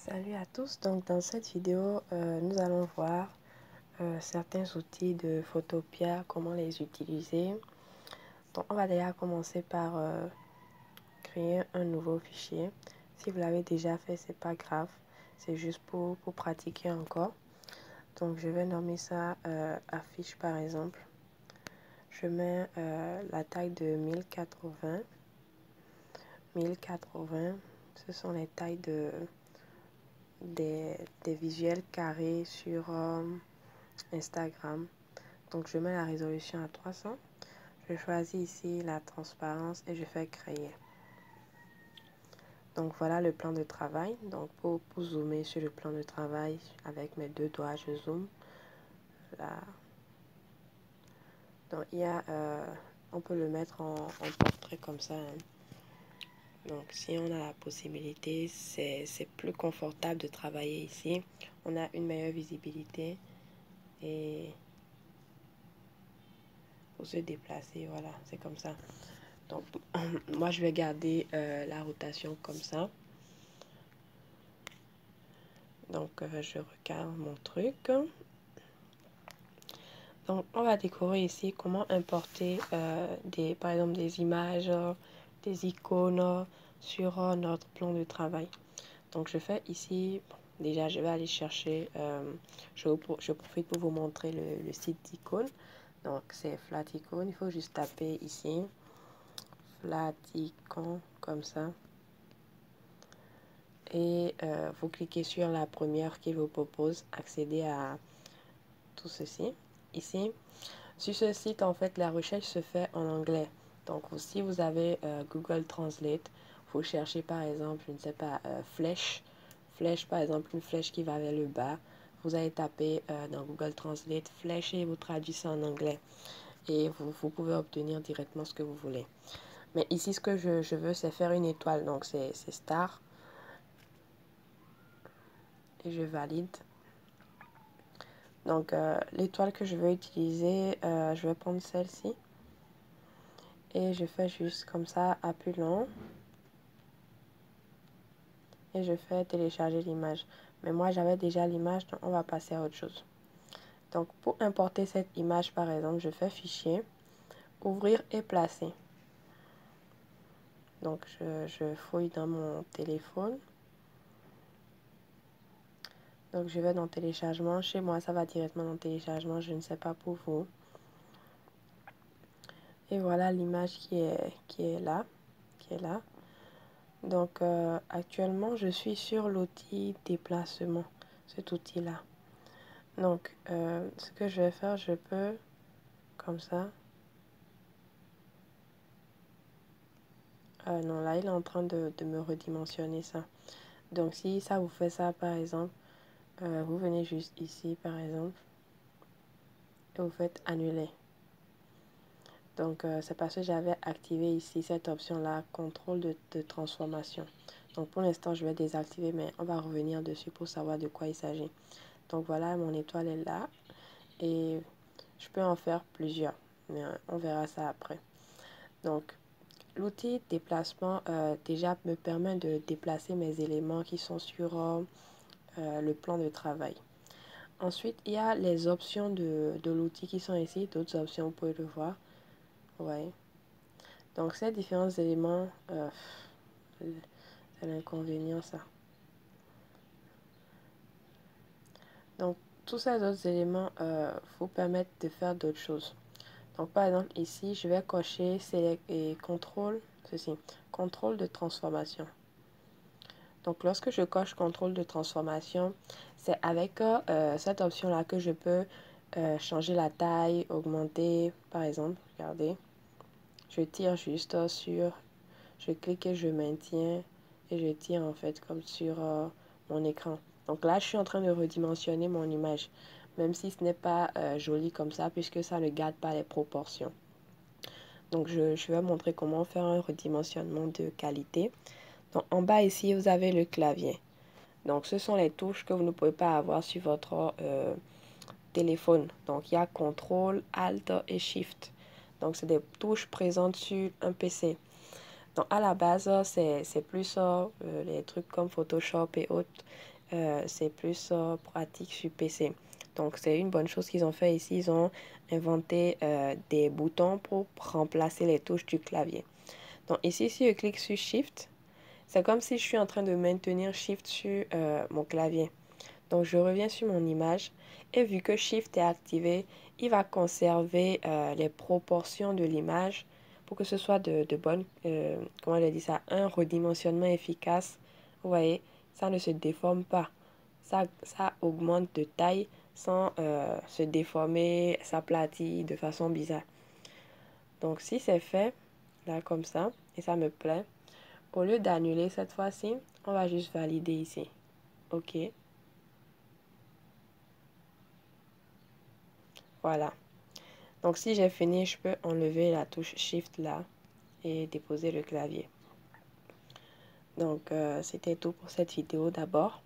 Salut à tous, donc dans cette vidéo, nous allons voir certains outils de Photopea, comment les utiliser. Donc on va déjà commencer par créer un nouveau fichier. Si vous l'avez déjà fait, c'est pas grave, c'est juste pour pratiquer encore. Donc je vais nommer ça affiche par exemple. Je mets la taille de 1080. 1080, ce sont les tailles des visuels carrés sur Instagram. Donc je mets la résolution à 300. Je choisis ici la transparence et je fais créer. Donc voilà le plan de travail. Donc pour zoomer sur le plan de travail avec mes deux doigts, je zoome là. Donc il y a, on peut le mettre en portrait comme ça, hein. Donc si on a la possibilité, c'est plus confortable de travailler ici. On a une meilleure visibilité et pour se déplacer, voilà, c'est comme ça. Donc moi je vais garder la rotation comme ça. Donc je regarde mon truc. Donc on va découvrir ici comment importer par exemple des images, des icônes sur notre plan de travail. Donc je fais ici, déjà je vais aller chercher, je profite pour vous montrer le site d'icônes. Donc c'est Flaticon, il faut juste taper ici, Flaticon comme ça. Et vous cliquez sur la première qui vous propose accéder à tout ceci. Ici, sur ce site, en fait, la recherche se fait en anglais. Donc, si vous avez Google Translate, vous cherchez par exemple, je ne sais pas, flèche, par exemple, une flèche qui va vers le bas. Vous allez taper dans Google Translate flèche et vous traduisez en anglais. Et vous pouvez obtenir directement ce que vous voulez. Mais ici, ce que je veux, c'est faire une étoile. Donc, c'est star. Et je valide. Donc l'étoile que je veux utiliser, je vais prendre celle-ci. Et je fais juste comme ça, à plus long. Et je fais télécharger l'image. Mais moi j'avais déjà l'image, donc on va passer à autre chose. Donc pour importer cette image par exemple, je fais fichier, ouvrir et placer. Donc je fouille dans mon téléphone. Donc je vais dans téléchargement. Chez moi ça va directement dans téléchargement, je ne sais pas pour vous. Et voilà l'image qui est là. Donc actuellement je suis sur l'outil déplacement, cet outil là. Donc ce que je vais faire, je peux comme ça. Non, là il est en train de me redimensionner ça. Donc si ça vous fait ça par exemple, vous venez juste ici par exemple et vous faites annuler. Donc c'est parce que j'avais activé ici cette option là, contrôle de transformation. Donc pour l'instant je vais désactiver, mais on va revenir dessus pour savoir de quoi il s'agit. Donc voilà, mon étoile est là et je peux en faire plusieurs, mais on verra ça après. Donc l'outil déplacement déjà me permet de déplacer mes éléments qui sont sur le plan de travail. Ensuite, il y a les options de l'outil qui sont ici, d'autres options, vous pouvez le voir. Ouais. Donc ces différents éléments, c'est l'inconvénient ça. Donc tous ces autres éléments vous permettent de faire d'autres choses. Donc par exemple ici, je vais cocher select et contrôle, contrôle de transformation. Donc lorsque je coche contrôle de transformation, c'est avec cette option là que je peux changer la taille, augmenter, par exemple, regardez. Je tire juste sur, je clique et je maintiens et je tire en fait comme sur mon écran. Donc là, je suis en train de redimensionner mon image, même si ce n'est pas joli comme ça, puisque ça ne garde pas les proportions. Donc je vais montrer comment faire un redimensionnement de qualité. Donc en bas ici, vous avez le clavier. Donc ce sont les touches que vous ne pouvez pas avoir sur votre téléphone. Donc il y a CTRL, ALT et SHIFT. Donc c'est des touches présentes sur un PC. Donc à la base, c'est plus les trucs comme Photoshop et autres, c'est plus pratique sur PC. Donc c'est une bonne chose qu'ils ont fait ici. Ils ont inventé des boutons pour remplacer les touches du clavier. Donc ici, si je clique sur Shift, c'est comme si je suis en train de maintenir Shift sur mon clavier. Donc je reviens sur mon image et vu que Shift est activé, il va conserver les proportions de l'image pour que ce soit de bonnes, comment je dis ça, un redimensionnement efficace. Vous voyez, ça ne se déforme pas. Ça augmente de taille sans se déformer, s'aplatir de façon bizarre. Donc si c'est fait, là comme ça, et ça me plaît, au lieu d'annuler cette fois-ci, on va juste valider ici. OK. Voilà. Donc si j'ai fini, je peux enlever la touche Shift là et déposer le clavier. Donc c'était tout pour cette vidéo d'abord.